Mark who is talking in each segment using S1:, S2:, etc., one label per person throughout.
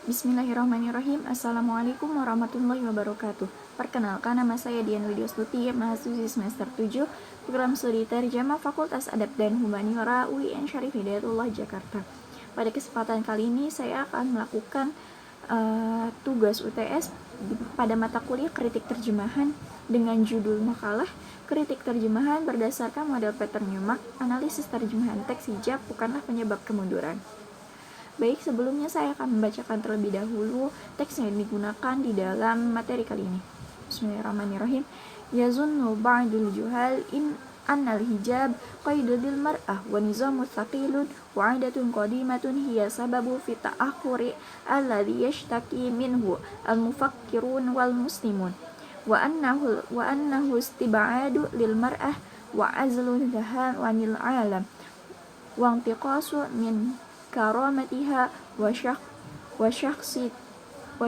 S1: Bismillahirrahmanirrahim. Assalamualaikum warahmatullahi wabarakatuh. Perkenalkan, nama saya Dian Widyastuti, mahasiswi semester 7, program studi Terjemah Fakultas Adab dan Humaniora UIN Syarif Hidayatullah Jakarta. Pada kesempatan kali ini saya akan melakukan tugas UTS pada mata kuliah kritik terjemahan dengan judul makalah kritik terjemahan berdasarkan model pattern Newmark, analisis terjemahan teks hijab bukanlah penyebab kemunduran. Baik, sebelumnya saya akan membacakan terlebih dahulu teks yang digunakan di dalam materi kali ini. Bismillahirrahmanirrahim. Yazunnu ba'dul juhal in annal hijab qaidul lil mar'ah wa nizamu thaqilun wa 'adatun qadimatun hiya sababu fi ta'akhuri alladhi yashtaki minhu al-mufakkirun wal muslimun wa annahu istib'adu lil mar'ah wa azlun dhahan wanil 'alam wa intiqasu min karamatiha wa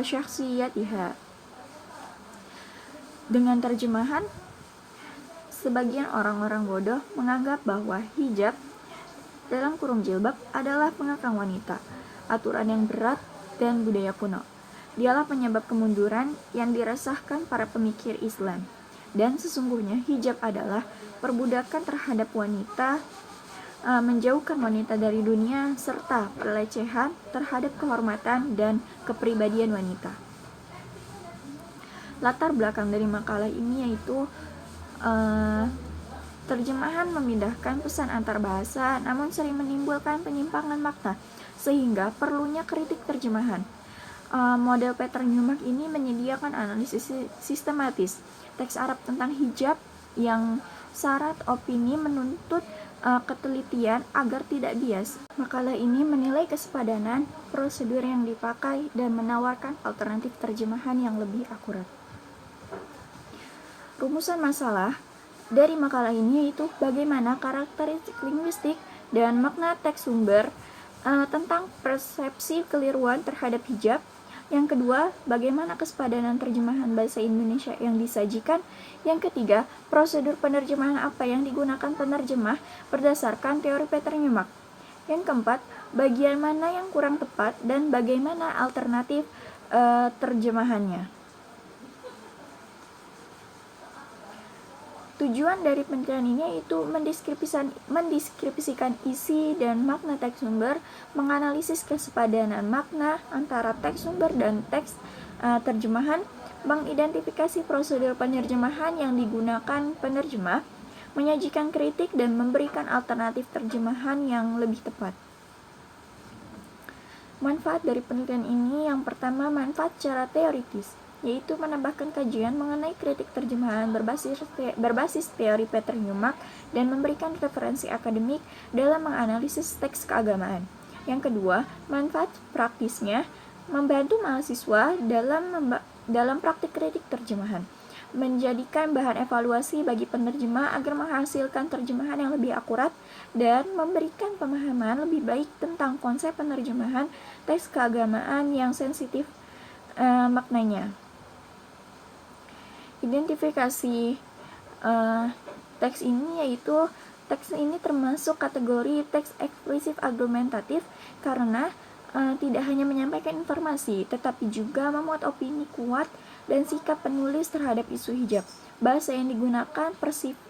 S1: syakhsiyatiha. Dengan terjemahan, sebagian orang-orang bodoh menganggap bahwa hijab dalam kurung jilbab adalah pengekang wanita, aturan yang berat dan budaya kuno. Dialah penyebab kemunduran yang diresahkan para pemikir Islam. Dan sesungguhnya hijab adalah perbudakan terhadap wanita, menjauhkan wanita dari dunia, serta pelecehan terhadap kehormatan dan kepribadian wanita. Latar belakang dari makalah ini yaitu terjemahan memindahkan pesan antar bahasa namun sering menimbulkan penyimpangan makna, sehingga perlunya kritik terjemahan. Model pattern Newmark ini menyediakan analisis sistematis teks Arab tentang hijab yang syarat opini menuntut ketelitian agar tidak bias. Makalah ini menilai kesepadanan prosedur yang dipakai dan menawarkan alternatif terjemahan yang lebih akurat. Rumusan masalah dari makalah ini yaitu bagaimana karakteristik linguistik dan makna teks sumber tentang persepsi keliruan terhadap hijab. Yang kedua, bagaimana kesepadanan terjemahan bahasa Indonesia yang disajikan. Yang ketiga, prosedur penerjemahan apa yang digunakan penerjemah berdasarkan teori pattern Newmark. Yang keempat, bagian mana yang kurang tepat dan bagaimana alternatif terjemahannya. Tujuan dari penelitian ini yaitu mendeskripsikan isi dan makna teks sumber, menganalisis kesepadanan makna antara teks sumber dan teks terjemahan, mengidentifikasi prosedur penerjemahan yang digunakan penerjemah, menyajikan kritik dan memberikan alternatif terjemahan yang lebih tepat. Manfaat dari penelitian ini yang pertama, manfaat secara teoritis, yaitu menambahkan kajian mengenai kritik terjemahan berbasis teori pattern Newmark dan memberikan referensi akademik dalam menganalisis teks keagamaan. Yang kedua, manfaat praktisnya, membantu mahasiswa dalam praktik kritik terjemahan, menjadikan bahan evaluasi bagi penerjemah agar menghasilkan terjemahan yang lebih akurat dan memberikan pemahaman lebih baik tentang konsep penerjemahan teks keagamaan yang sensitif maknanya. Identifikasi teks ini yaitu teks ini termasuk kategori teks eksplisit argumentatif karena tidak hanya menyampaikan informasi tetapi juga memuat opini kuat dan sikap penulis terhadap isu hijab. Bahasa yang digunakan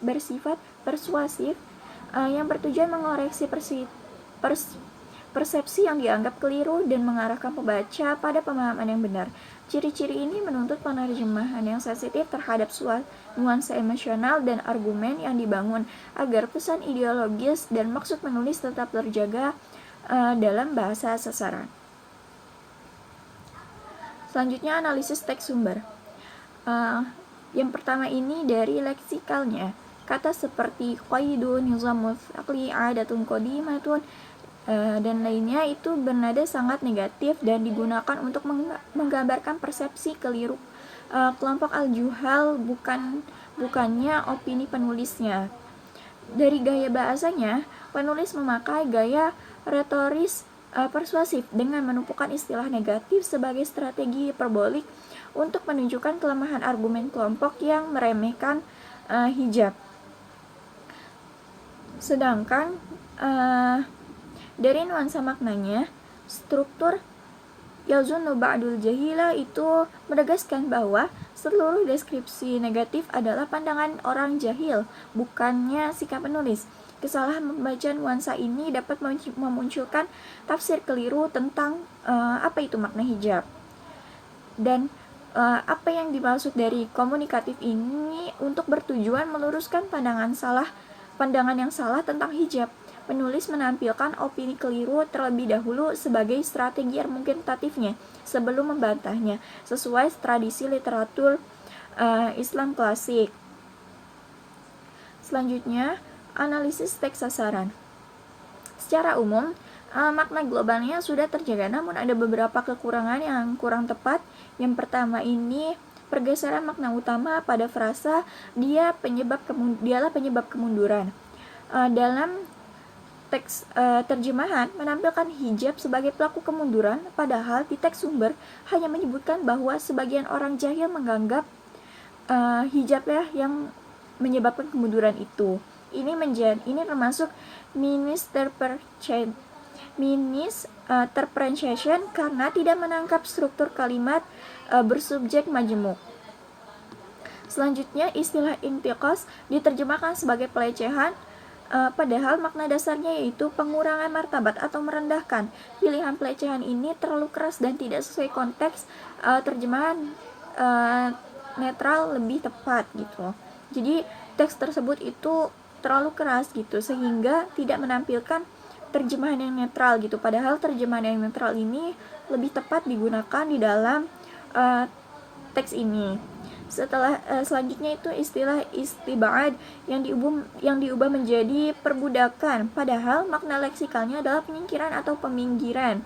S1: bersifat persuasif yang bertujuan mengoreksi persepsi yang dianggap keliru dan mengarahkan pembaca pada pemahaman yang benar. Ciri-ciri ini menuntut penerjemahan yang sensitif terhadap nuansa emosional dan argumen yang dibangun agar pesan ideologis dan maksud penulis tetap terjaga dalam bahasa sasaran. Selanjutnya, analisis teks sumber. Yang pertama ini dari leksikalnya. Kata seperti qaidun, nizamu thaqli, 'adatun qadimatun dan lainnya itu bernada sangat negatif dan digunakan untuk menggambarkan persepsi keliru kelompok al-juhal, bukannya opini penulisnya. Dari gaya bahasanya, penulis memakai gaya retoris persuasif dengan menumpukan istilah negatif sebagai strategi hiperbolik untuk menunjukkan kelemahan argumen kelompok yang meremehkan hijab. Sedangkan dari nuansa maknanya, struktur Yazunnu ba'dul jahila itu menegaskan bahwa seluruh deskripsi negatif adalah pandangan orang jahil, bukannya sikap penulis. Kesalahan membaca nuansa ini dapat memunculkan tafsir keliru tentang apa itu makna hijab. Dan apa yang dimaksud dari komunikatif ini untuk bertujuan meluruskan pandangan yang salah tentang hijab. Penulis menampilkan opini keliru terlebih dahulu sebagai strategi argumentatifnya sebelum membantahnya, sesuai tradisi literatur Islam klasik. Selanjutnya, analisis teks sasaran. Secara umum, makna globalnya sudah terjaga, namun ada beberapa kekurangan yang kurang tepat. Yang pertama ini pergeseran makna utama pada frasa dialah penyebab kemunduran. Dalam teks terjemahan menampilkan hijab sebagai pelaku kemunduran, padahal di teks sumber hanya menyebutkan bahwa sebagian orang jahil menganggap hijablah yang menyebabkan kemunduran itu. Ini termasuk misinterpretation karena tidak menangkap struktur kalimat bersubjek majemuk. Selanjutnya, istilah intiqas diterjemahkan sebagai pelecehan, padahal makna dasarnya yaitu pengurangan martabat atau merendahkan. Pilihan pelecehan ini terlalu keras dan tidak sesuai konteks. Terjemahan netral lebih tepat gitu. Jadi teks tersebut itu terlalu keras gitu sehingga tidak menampilkan terjemahan yang netral gitu. Padahal terjemahan yang netral ini lebih tepat digunakan di dalam teks ini. Selanjutnya itu istilah istibad yang diubah menjadi perbudakan, padahal makna leksikalnya adalah penyingkiran atau peminggiran.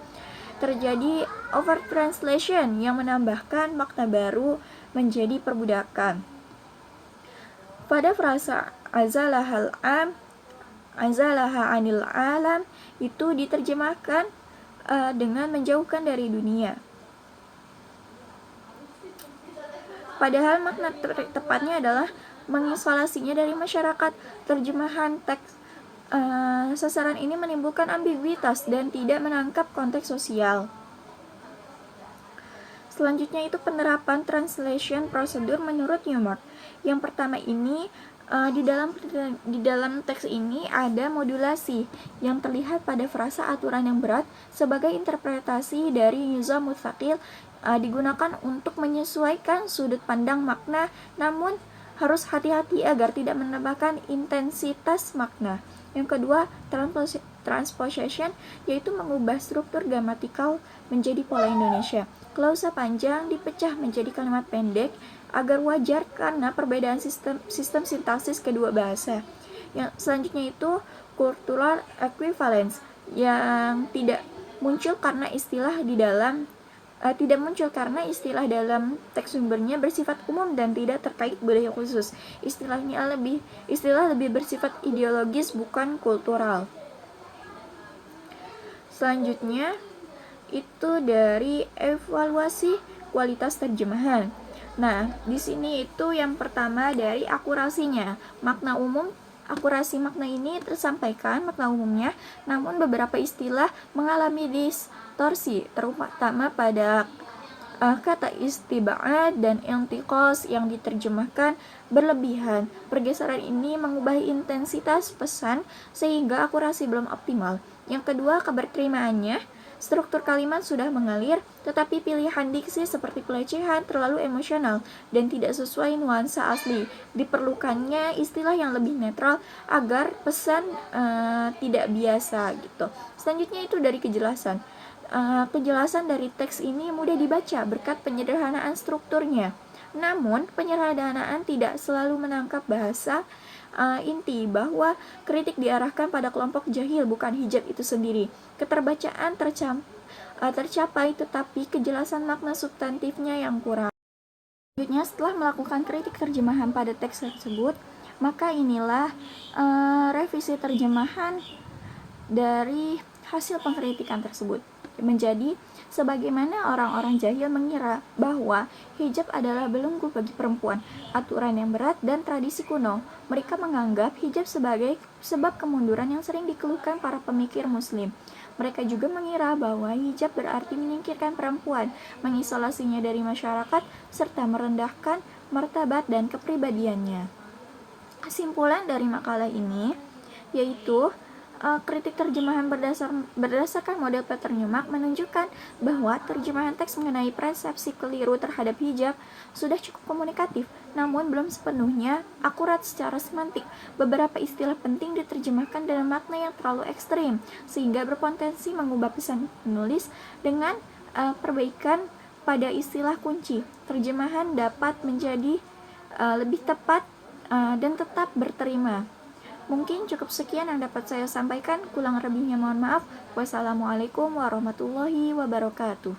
S1: Terjadi over translation yang menambahkan makna baru menjadi perbudakan. Pada frasa azalaha anil alam itu diterjemahkan dengan menjauhkan dari dunia. Padahal makna tepatnya adalah mengisolasinya dari masyarakat. Terjemahan teks sasaran ini menimbulkan ambiguitas dan tidak menangkap konteks sosial. Selanjutnya itu penerapan translation prosedur menurut Newmark. Yang pertama ini di dalam teks ini ada modulasi yang terlihat pada frasa aturan yang berat sebagai interpretasi dari nizam mutsaqil digunakan untuk menyesuaikan sudut pandang makna, namun harus hati-hati agar tidak menambahkan intensitas makna. Yang kedua, transposition, yaitu mengubah struktur gramatikal menjadi pola Indonesia. Klausa panjang dipecah menjadi kalimat pendek agar wajar karena perbedaan sistem sintaksis kedua bahasa. Yang selanjutnya itu cultural equivalence yang tidak muncul karena istilah dalam teks sumbernya bersifat umum dan tidak terkait budaya khusus. Istilah lebih bersifat ideologis bukan kultural. Selanjutnya itu dari evaluasi kualitas terjemahan. Nah, di sini itu yang pertama dari akurasinya. Akurasi makna ini tersampaikan makna umumnya, namun beberapa istilah mengalami distorsi, terutama pada kata istibad dan intiqas yang diterjemahkan berlebihan. Pergeseran ini mengubah intensitas pesan sehingga akurasi belum optimal. Yang kedua, keberterimaannya. Struktur kalimat sudah mengalir, tetapi pilihan diksi seperti pelecehan terlalu emosional dan tidak sesuai nuansa asli. Diperlukannya istilah yang lebih netral agar pesan tidak biasa gitu. Selanjutnya itu dari kejelasan. Kejelasan dari teks ini mudah dibaca berkat penyederhanaan strukturnya. Namun, penyederhanaan tidak selalu menangkap bahasa inti bahwa kritik diarahkan pada kelompok jahil, bukan hijab itu sendiri. Keterbacaan tercapai, tetapi kejelasan makna substantifnya yang kurang. Selanjutnya, setelah melakukan kritik terjemahan pada teks tersebut, maka inilah revisi terjemahan dari hasil pengkritikan tersebut. Menjadi sebagaimana orang-orang jahil mengira bahwa hijab adalah belenggu bagi perempuan, aturan yang berat dan tradisi kuno. Mereka menganggap hijab sebagai sebab kemunduran yang sering dikeluhkan para pemikir muslim. Mereka juga mengira bahwa hijab berarti menyingkirkan perempuan, mengisolasinya dari masyarakat, serta merendahkan martabat dan kepribadiannya. Kesimpulan dari makalah ini yaitu kritik terjemahan berdasarkan model Peter Newmark menunjukkan bahwa terjemahan teks mengenai persepsi keliru terhadap hijab sudah cukup komunikatif, namun belum sepenuhnya akurat secara semantik. Beberapa istilah penting diterjemahkan dalam makna yang terlalu ekstrim, sehingga berpotensi mengubah pesan penulis. Dengan perbaikan pada istilah kunci, terjemahan dapat menjadi lebih tepat dan tetap berterima. Mungkin cukup sekian yang dapat saya sampaikan, kurang lebihnya mohon maaf. Wassalamualaikum warahmatullahi wabarakatuh.